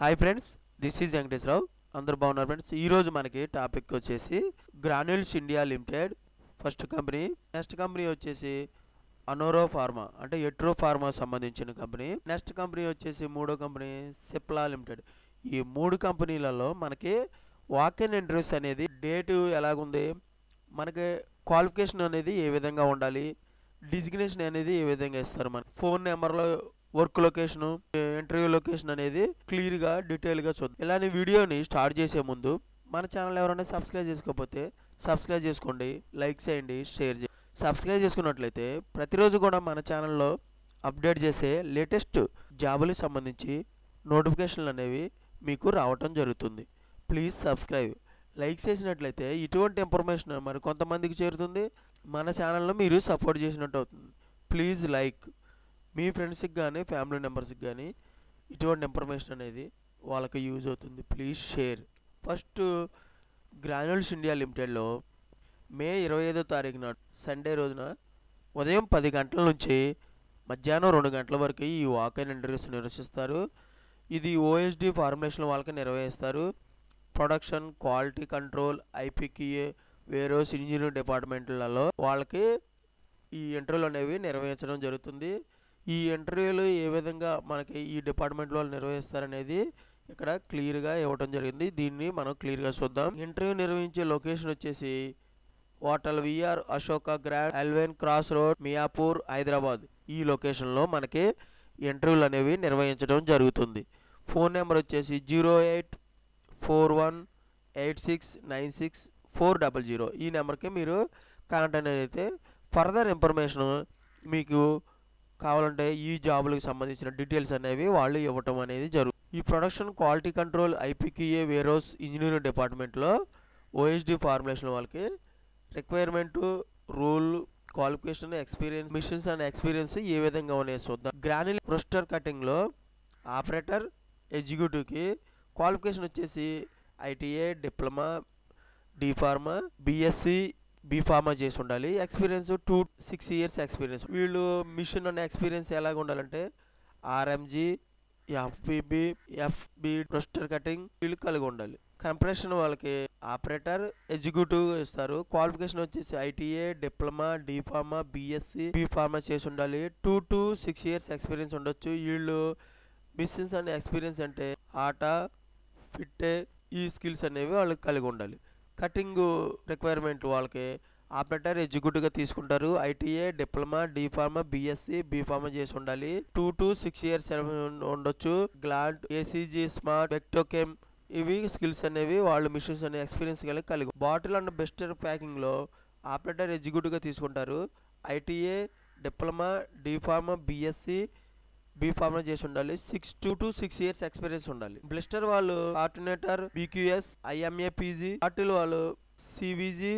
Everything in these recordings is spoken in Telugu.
Hi friends, this is Venkateswararao. అందరూ బాగున్నారు ఫ్రెండ్స్. ఈరోజు మనకి టాపిక్ వచ్చేసి granules India limited first company. Next company వచ్చేసి అనోరో ఫార్మా అంటే ఎట్రో ఫార్మా సంబంధించిన కంపెనీ. నెక్స్ట్ కంపెనీ వచ్చేసి మూడో కంపెనీ సిప్లా లిమిటెడ్. ఈ మూడు కంపెనీలలో మనకి వాక్ ఇన్ ఇంటర్వ్యూస్ అనేది డేటు ఎలాగుంది, మనకి క్వాలిఫికేషన్ అనేది ఏ విధంగా ఉండాలి, డిజిగ్నేషన్ అనేది ఏ విధంగా ఇస్తారు, మన ఫోన్ నెంబర్లో వర్క్ లొకేషను, ఇంటర్వ్యూ లొకేషన్ అనేది క్లియర్గా డీటెయిల్గా చూద్దాం. ఇలాంటి వీడియోని స్టార్ట్ చేసే ముందు మన ఛానల్ ఎవరైనా సబ్స్క్రైబ్ చేసుకోకపోతే సబ్స్క్రైబ్ చేసుకోండి, లైక్ చేయండి, షేర్ చేయండి. సబ్స్క్రైబ్ చేసుకున్నట్లయితే ప్రతిరోజు కూడా మన ఛానల్లో అప్డేట్ చేసే లేటెస్ట్ జాబులకు సంబంధించి నోటిఫికేషన్లు అనేవి మీకు రావటం జరుగుతుంది. Please subscribe. లైక్ చేసినట్లయితే ఇటువంటి ఇన్ఫర్మేషన్ మరి కొంతమందికి చేరుతుంది, మన ఛానల్లో మీరు సపోర్ట్ చేసినట్టు అవుతుంది. Please like. మీ ఫ్రెండ్స్కి కానీ ఫ్యామిలీ మెంబర్స్కి కానీ ఇటువంటి ఇన్ఫర్మేషన్ అనేది వాళ్ళకి యూజ్ అవుతుంది. Please share. First Granules India లిమిటెడ్లో మే 25వ తారీఖు నాడు సండే రోజున ఉదయం 10 గంటల నుంచి మధ్యాహ్నం 2 గంటల వరకు ఈ వాక్ ఇన్ ఇంటర్వ్యూస్ నిర్వహిస్తారు. ఇది ఓఎస్డి ఫార్ములేషన్ వాళ్ళకి నిర్వహిస్తారు. Production, quality control, IPQA, various engineering డిపార్ట్మెంట్లలో వాళ్ళకి ఈ ఇంటర్వ్యూలు అనేవి నిర్వహించడం జరుగుతుంది. ఈ ఇంటర్వ్యూలు ఏ విధంగా మనకి ఈ డిపార్ట్మెంట్లో వాళ్ళు నిర్వహిస్తారనేది ఇక్కడ క్లియర్గా ఇవ్వడం జరిగింది. దీన్ని మనం క్లియర్గా చూద్దాం. ఇంటర్వ్యూ నిర్వహించే లొకేషన్ వచ్చేసి hotel VR Ashoka Grand, eleven cross road, Miyapur, Hyderabad. ఈ లొకేషన్లో మనకి ఇంటర్వ్యూలు అనేవి నిర్వహించడం జరుగుతుంది. ఫోన్ నెంబర్ వచ్చేసి 08418696400. ఈ నెంబర్కి మీరు కాంటాక్ట్ అనేది అయితే ఫర్దర్ ఇన్ఫర్మేషన్ మీకు కావాలంటే ఈ జాబులకు సంబంధించిన డీటెయిల్స్ అనేవి వాళ్ళు ఇవ్వటం అనేది జరుగుతుంది. ఈ production, quality control, IPQA, various engineering డిపార్ట్మెంట్లో ఓఎస్డి ఫార్ములేషన్ వాళ్ళకి requirement, rule, qualification, experience, machines and experience ఏ విధంగా ఉన్నాయో చూద్దాం. గ్రాన్యుల్ రోస్టర్ కటింగ్లో ఆపరేటర్ ఎగ్జిక్యూటివ్కి క్వాలిఫికేషన్ వచ్చేసి ITA, diploma, D Pharma, BSc, B Pharma చేసి ఉండాలి. Experience 2-6 years experience. వీళ్ళు మిషన్ అనే ఎక్స్పీరియన్స్ ఎలాగ ఉండాలంటే RMG, FBB, FB roster cutting వీళ్ళు కలిగి ఉండాలి. కంప్రెషన్ వాళ్ళకి ఆపరేటర్ ఎగ్జిక్యూటివ్ ఇస్తారు. క్వాలిఫికేషన్ వచ్చేసి ITA, diploma, D Pharma, BSc, B Pharma చేసి ఉండాలి. 2-6 ఇయర్స్ ఎక్స్పీరియన్స్ ఉండొచ్చు. వీళ్ళు మిషన్స్ అండ్ ఎక్స్పీరియన్స్ అంటే ఆటా, ఫిట్టే, ఈ స్కిల్స్ అనేవి వాళ్ళకి కలిగి ఉండాలి. కటింగ్ రిక్వైర్మెంట్ వాళ్ళకి ఆపరేటర్ ఎగ్జిక్యూటివ్గా తీసుకుంటారు. ITA, diploma, D Pharma, BSc, B Pharma చేసి ఉండాలి. 2-6 ఇయర్స్ ఉండొచ్చు. గ్లాంట్, ఏసీజీ, స్మార్ట్, వెక్టోకెమ్ ఇవి స్కిల్స్ అనేవి వాళ్ళు మిషన్స్ అనే ఎక్స్పీరియన్స్ కలిగి. బాటిల్ అండ్ బెస్టర్ ప్యాకింగ్లో ఆపరేటర్ ఎగ్జిక్యూటివ్గా తీసుకుంటారు. ITA, diploma, D Pharma, BSc, B Pharma చేసి ఉండాలి. 2-6 ఇయర్స్ ఎక్స్పీరియన్స్ ఉండాలి. బ్లిస్టర్ వాళ్ళు ఆర్టినేటర్, బీక్యూఎస్, ఐఎంఏ, పీజీ. బాటిల్ వాళ్ళు సివిజీ,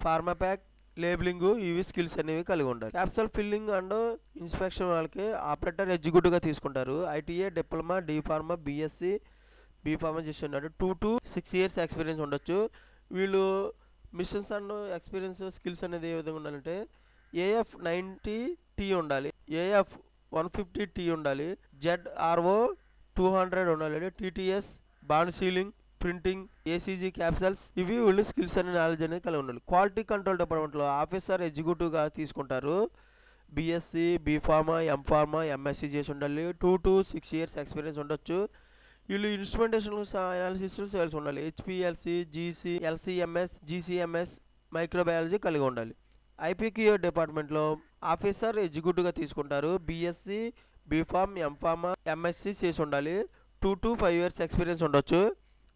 ఫార్మాప్యాక్, లేబులింగ్ ఇవి స్కిల్స్ అనేవి కలిగి ఉండాలి. క్యాప్సల్ ఫిల్లింగ్ అండ్ ఇన్స్పెక్షన్ వాళ్ళకి ఆపరేటర్ ఎగ్జిక్యూటివ్గా తీసుకుంటారు. ITA, diploma, D Pharma, BSc, B Pharma చేసి ఉన్నాడు. 2-6 ఇయర్స్ ఎక్స్పీరియన్స్ ఉండొచ్చు. వీళ్ళు మిషన్స్ అండ్ ఎక్స్పీరియన్స్ స్కిల్స్ అనేది ఏ విధంగా ఉండాలంటే ఏఎఫ్ 90T ఉండాలి, ఏఎఫ్ 150T ఉండాలి, ZRO 200 ఉండాలి, TTS, bond ceiling, printing, ACG capsules ఇవి వీళ్ళు స్కిల్స్ అనే నాలెడ్జ్ అనేది కలిగి ఉండాలి. క్వాలిటీ కంట్రోల్ డిపార్ట్మెంట్లో ఆఫీసర్ ఎగ్జిక్యూటివ్గా తీసుకుంటారు. బీఎస్సీ, బీఫార్మా, ఎంఫార్మా, ఎంఎస్సీ చేసి ఉండాలి. 2-6 ఇయర్స్ ఎక్స్పీరియన్స్ ఉండొచ్చు. వీళ్ళు ఇన్స్ట్రుమెంటేషన్ అనాలిసిస్ సేల్స్ ఉండాలి. హెచ్పిఎల్సి, జీసీ, ఎల్సీఎంఎస్, జీసీఎంఎస్, మైక్రోబయాలజీ కలిగి ఉండాలి. ఐపీక్యూఏ డిపార్ట్మెంట్లో ఆఫీసర్ ఎగ్జిక్యూటివ్గా తీసుకుంటారు. బీఎస్సీ, బీఫార్మ్, ఎంఫార్మా, ఎంఎస్సీ చేసి ఉండాలి. 2-5 ఇయర్స్ ఎక్స్పీరియన్స్ ఉండొచ్చు.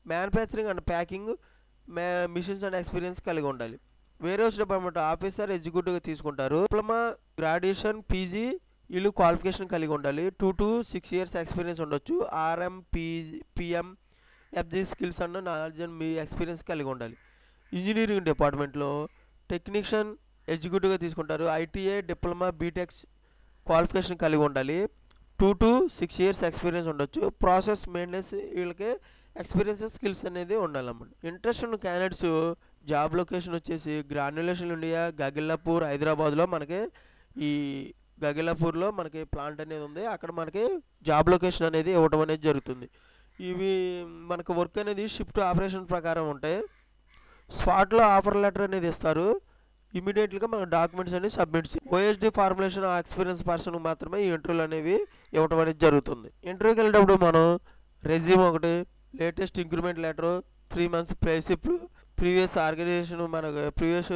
Manufacturing and packing, machines and experience కలిగి ఉండాలి. వేరోస్ డిపార్ట్మెంట్ ఆఫీసర్ ఎగ్జిక్యూటివ్గా తీసుకుంటారు. డిప్లొమా, గ్రాడ్యుయేషన్, పీజీ వీళ్ళు క్వాలిఫికేషన్ కలిగి ఉండాలి. 2-6 ఇయర్స్ ఎక్స్పీరియన్స్ ఉండొచ్చు. RM, PM, FG skills and knowledge and మీ ఎక్స్పీరియన్స్ కలిగి ఉండాలి. ఇంజనీరింగ్ డిపార్ట్మెంట్లో టెక్నీషియన్ ఎగ్జిక్యూటివ్గా తీసుకుంటారు. ఐటీఏ, డిప్లొమా, బీటెక్ క్వాలిఫికేషన్ కలిగి ఉండాలి. 2-6 ఇయర్స్ ఎక్స్పీరియన్స్ ఉండొచ్చు. ప్రాసెస్ మెయింటెనెన్స్ వీళ్ళకి ఎక్స్పీరియన్స్ స్కిల్స్ అనేది ఉండాలన్నమాట. ఇంట్రెస్ట్ ఉన్న క్యాండిడేట్స్ జాబ్ లొకేషన్ వచ్చేసి గ్రాన్యులేషన్ ఇండియా, గగిల్లాపూర్, హైదరాబాద్లో మనకి ఈ గగిల్లాపూర్లో మనకి ప్లాంట్ అనేది ఉంది. అక్కడ మనకి జాబ్ లొకేషన్ అనేది ఇవ్వడం అనేది జరుగుతుంది. ఇవి మనకు వర్క్ అనేది షిఫ్ట్ ఆపరేషన్ ప్రకారం ఉంటాయి. స్పాట్లో ఆఫర్ లెటర్ అనేది ఇస్తారు. ఇమీడియట్గా మన డాక్యుమెంట్స్ అన్ని సబ్మిట్ ఓఎస్డి ఫార్ములేషన్ ఎక్స్పీరియన్స్ పర్సన్కి మాత్రమే ఈ ఇంటర్వ్యూలు అనేవి ఇవ్వటం అనేది జరుగుతుంది. ఇంటర్వ్యూకి వెళ్ళేటప్పుడు మనం రెజ్యూమ్ ఒకటి, latest increment letter, 3 months pay slip, previous organisation మనకు ప్రీవియస్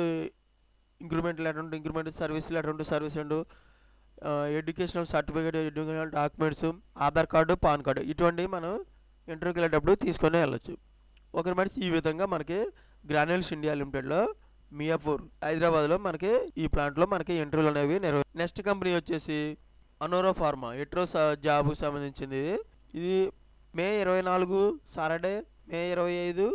ఇంక్రిమెంట్ లెటర్ ఉంటే ఇంక్రిమెంట్, సర్వీస్ లెటర్ ఉంటే service and educational certificate, educational documents, Aadhaar card, PAN card ఇటువంటివి మనం ఇంటర్వ్యూకి వెళ్ళేటప్పుడు తీసుకొని వెళ్ళొచ్చు. ఓకే ఫ్రెండ్స్, ఈ విధంగా మనకి గ్రాన్యూల్స్ ఇండియా లిమిటెడ్లో మియాపూర్ హైదరాబాద్లో మనకి ఈ ప్లాంట్లో మనకి ఇంటర్వ్యూలు అనేవి నెక్స్ట్ కంపెనీ వచ్చేసి అనోరా ఫార్మా ఎట్రో జాబ్కి సంబంధించింది. ఇది మే 24 సాటర్డే, మే 25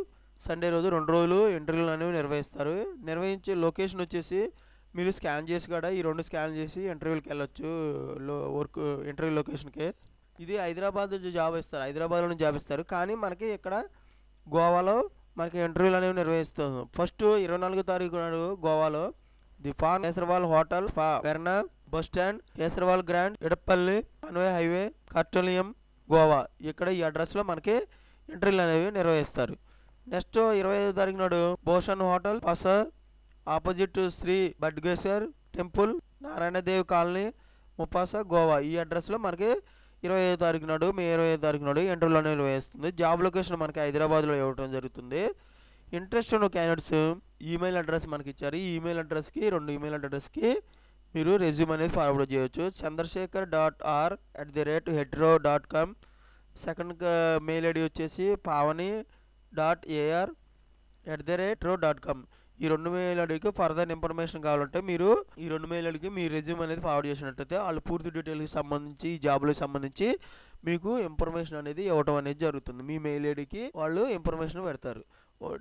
సండే రోజు 2 రోజులు ఇంటర్వ్యూలు అనేవి నిర్వహిస్తారు. నిర్వహించే లొకేషన్ వచ్చేసి మీరు స్కాన్ చేసి కూడా ఈ 2 స్కాన్ చేసి ఇంటర్వ్యూకి వెళ్ళొచ్చు వర్క్ ఇంటర్వ్యూ లొకేషన్కి. ఇది హైదరాబాద్ జాబ్ ఇస్తారు, హైదరాబాద్లో జాబ్ ఇస్తారు. కానీ మనకి ఇక్కడ గోవాలో మనకి ఇంటర్వ్యూలు అనేవి నిర్వహిస్తాం. ఫస్ట్ 24వ తారీఖు నాడు గోవాలో the farm Kesarwal hotel, Verna bus stand, Kesarwal grand, Edapalli, అన్వే హైవే, కార్టోలియం, గోవా. ఇక్కడ ఈ అడ్రస్లో మనకి ఇంటర్వ్యూలు అనేవి నిర్వహిస్తారు. నెక్స్ట్ 25వ తారీఖు నాడు భూషణ్ హోటల్, పస opposite Shri Badgeshwar temple, Narayandev colony, Mapusa, Goa. ఈ అడ్రస్లో మనకి 25వ తారీఖు నాడు, మే 25వ తారీఖు నాడు ఇంటర్వ్యూలు అనేవి నిర్వహిస్తుంది. జాబ్ లొకేషన్ మనకి హైదరాబాద్లో ఇవ్వడం జరుగుతుంది. ఇంట్రెస్ట్ ఉన్న క్యాండిడేట్స్ ఈమెయిల్ అడ్రస్ మనకి ఇచ్చారు. ఈ ఈమెయిల్ అడ్రస్కి 2 ఈమెయిల్ అడ్రస్కి మీరు రెజ్యూమ్ అనేది ఫార్వర్డ్ చేయొచ్చు. chandrasekhar.r@hetero.com. సెకండ్ మెయిల్ ఐడి వచ్చేసి pavani.ar@hetero.com. ఈ 2 మెయిల్ ఐడికి ఫర్దర్ ఇన్ఫర్మేషన్ కావాలంటే మీరు ఈ 2 మెయిల్ ఐడికి మీ రెజ్యూమ్ అనేది ఫార్వర్డ్ చేసినట్టయితే వాళ్ళు పూర్తి డీటెయిల్కి సంబంధించి ఈ జాబ్లకు సంబంధించి మీకు ఇన్ఫర్మేషన్ అనేది ఇవ్వడం అనేది జరుగుతుంది. మీ మెయిల్ ఐడికి వాళ్ళు ఇన్ఫర్మేషన్ పెడతారు.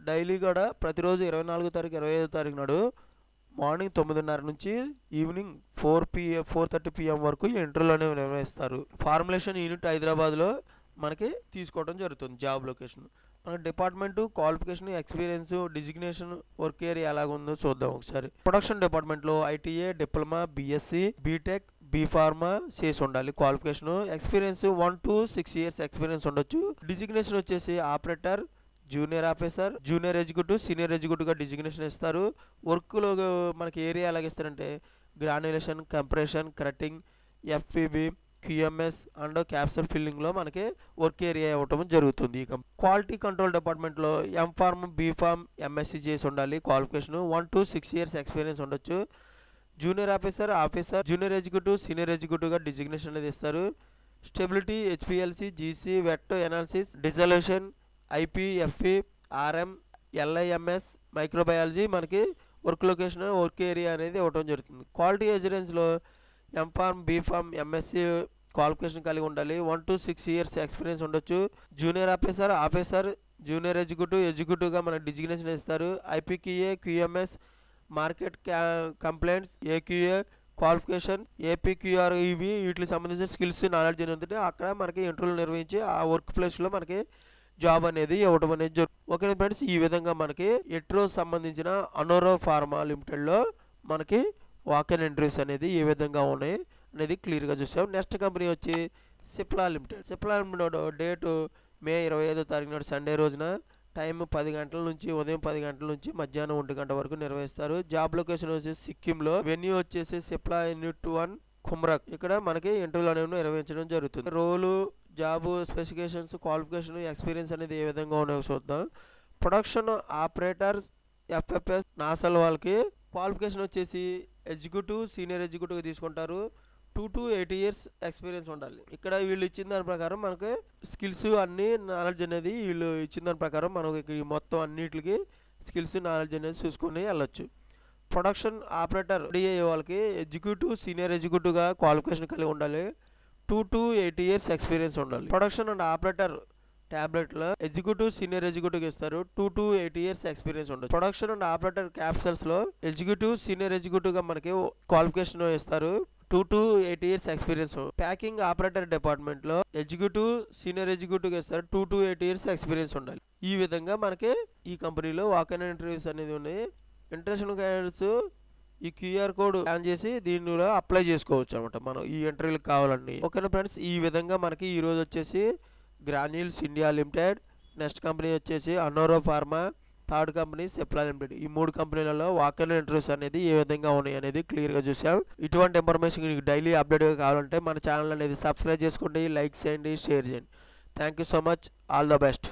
డైలీ కూడా ప్రతిరోజు 24వ తారీఖు, 25వ తారీఖు నాడు మార్నింగ్ 9:30 నుంచి ఈవినింగ్ 4:30 PM వరకు ఇంటర్వ్యూలు అనేవి నిర్వహిస్తారు. ఫార్ములేషన్ యూనిట్ హైదరాబాద్లో మనకి తీసుకోవడం జరుగుతుంది. జాబ్ లొకేషన్ మన department, qualification, experience, designation, work area ఎలాగుందో చూద్దాం ఒకసారి. ప్రొడక్షన్ డిపార్ట్మెంట్లో ITA, diploma, BSc, B Tech, B Pharma చేసి ఉండాలి. Qualification, experience 1 to 6 years experience ఉండొచ్చు. డిజిగ్నేషన్ వచ్చేసి operator, junior officer, junior executive, senior ఎగ్జిక్యూటివ్గా డిజిగ్నేషన్ ఇస్తారు. వర్క్లో మనకి ఏరియా ఎలాగిస్తారంటే granulation, compression, cutting, FPB, QMS and capsule ఫిల్లింగ్లో మనకి వర్క్ ఏరియా ఇవ్వటం జరుగుతుంది. క్వాలిటీ కంట్రోల్ డిపార్ట్మెంట్లో ఎంఫార్మ్, బీఫార్మ్, ఎంఎస్సీ చేసి ఉండాలి. క్వాలిఫికేషన్ 1 to 6 years ఎక్స్పీరియన్స్ ఉండొచ్చు. Junior officer, junior executive, senior ఎగ్జిక్యూటివ్గా డిజిగ్నేషన్ అనేది ఇస్తారు. Stability, HPLC, GC, wet analysis, dissolution, IP, FP, RM, LIMS, microbiology మనకి వర్క్ లొకేషన్, వర్క్ ఏరియా అనేది ఇవ్వడం జరుగుతుంది. క్వాలిటీ అష్యూరెన్స్లో ఎంఫార్మ్, బీఫార్మ్, ఎంఎస్సీ క్వాలిఫికేషన్ కలిగి ఉండాలి. 1 to 6 years ఎక్స్పీరియన్స్ ఉండొచ్చు. జూనియర్ ఆఫీసర్, జూనియర్ ఎగ్జిక్యూటివ్గా మనకి డిజిగ్నేషన్ ఇస్తారు. IPQA, QMS, market complaints, AQA qualification, APQR, ఇవి వీటికి సంబంధించిన స్కిల్స్, నాలెడ్జ్ అనేది అక్కడ మనకి ఇంటర్వ్యూలు నిర్వహించి ఆ వర్క్ ప్లేస్లో మనకి జాబ్ అనేది ఇవ్వడం అనేది జరుగుతుంది. ఓకే ఫ్రెండ్స్, ఈ విధంగా మనకి ఎట్రో సంబంధించిన అనోరా ఫార్మా లిమిటెడ్లో మనకి వాక్-ఇన్ ఇంటర్వ్యూస్ అనేది ఏ విధంగా ఉన్నాయి అనేది క్లియర్గా చూసాం. నెక్స్ట్ కంపెనీ వచ్చి సిప్లా లిమిటెడ్. డేటు మే 25వ తారీఖు నాడు సండే రోజున. టైం 10 గంటల నుంచి, ఉదయం 10 గంటల నుంచి మధ్యాహ్నం 1 గంట వరకు నిర్వహిస్తారు. జాబ్ లొకేషన్ వచ్చేసి సిక్కింలో. వెన్యూ వచ్చేసి సిప్లా యూనిట్ 1 కుమ్రక్. ఇక్కడ మనకి ఇంటర్వ్యూలు అనేవి నిర్వహించడం జరుగుతుంది. రోలు, జాబ్ స్పెసిఫికేషన్స్, క్వాలిఫికేషన్, ఎక్స్పీరియన్స్ అనేది ఏ విధంగా ఉన్నాయో చూద్దాం. ప్రొడక్షన్ ఆపరేటర్స్, ఎఫ్ఎఫ్ఎస్, నాసల్ వాళ్ళకి క్వాలిఫికేషన్ వచ్చేసి ఎగ్జిక్యూటివ్, సీనియర్ ఎగ్జిక్యూటివ్ తీసుకుంటారు. 2 to 8 years ఎక్స్పీరియన్స్ ఉండాలి. ఇక్కడ వీళ్ళు ఇచ్చిన దాని ప్రకారం మనకి స్కిల్స్ అన్ని నాలెడ్జ్ అనేది వీళ్ళు ఇచ్చిన దాని ప్రకారం మనకి మొత్తం అన్నిటికి స్కిల్స్, నాలెడ్జ్ అనేది చూసుకొని వెళ్ళొచ్చు. ప్రొడక్షన్ ఆపరేటర్ డిఏ వాళ్ళకి ఎగ్జిక్యూటివ్, సీనియర్ ఎగ్జిక్యూటివ్గా క్వాలిఫికేషన్ కలిగి ఉండాలి. 2 to 8 years ఎక్స్పీరియన్స్ ఉండాలి. ప్రొడక్షన్ అండ్ ఆపరేటర్ ట్యాబ్లెట్లో ఎగ్జిక్యూటివ్, సీనియర్ ఎగ్జిక్యూటివ్ ఇస్తారు. 2 to 8 years ఎక్స్పీరియన్స్ ఉండదు. ప్రొడక్షన్ అండ్ ఆపరేటర్ క్యాప్సల్స్లో ఎగ్జిక్యూటివ్, సీనియర్ ఎగ్జిక్యూటివ్గా మనకి క్వాలిఫికేషన్ ఇస్తారు. 2 to 8 years experience. Packing operator డిపార్ట్మెంట్లో ఎగ్జిక్యూటివ్, సీనియర్ ఎగ్జిక్యూటివ్ ఇస్తారు. 2 to 8 years ఎక్స్పీరియన్స్ ఉండాలి. ఈ విధంగా మనకి ఈ కంపెనీలో వాక్-ఇన్ ఇంటర్వ్యూస్ అనేది ఉన్నాయి. ఇంట్రెస్ట్ ఉన్న క్యాండిడేట్స్ ఈ క్యూఆర్ కోడ్ స్కాన్ చేసి దీనిలో అప్లై చేసుకోవచ్చు అనమాట మనం ఈ ఇంటర్వ్యూలకు కావాలని. ఓకేనా ఫ్రెండ్స్, ఈ విధంగా మనకి ఈరోజు వచ్చేసి granules India limited, next company వచ్చేసి అనోరో pharma, third company Cipla limited. ఈ 3 కంపెనీలలో వాకర్ ఇంటర్వ్యూస్ అనేది ఏ విధంగా ఉన్నాయి అనేది క్లియర్గా చూసాం. ఇటువంటి ఇన్ఫర్మేషన్ మీకు డైలీ అప్డేట్గా కావాలంటే మన ఛానల్ అనేది సబ్స్క్రైబ్ చేసుకోండి, లైక్ చేయండి, షేర్ చేయండి. Thank you so much. All the best.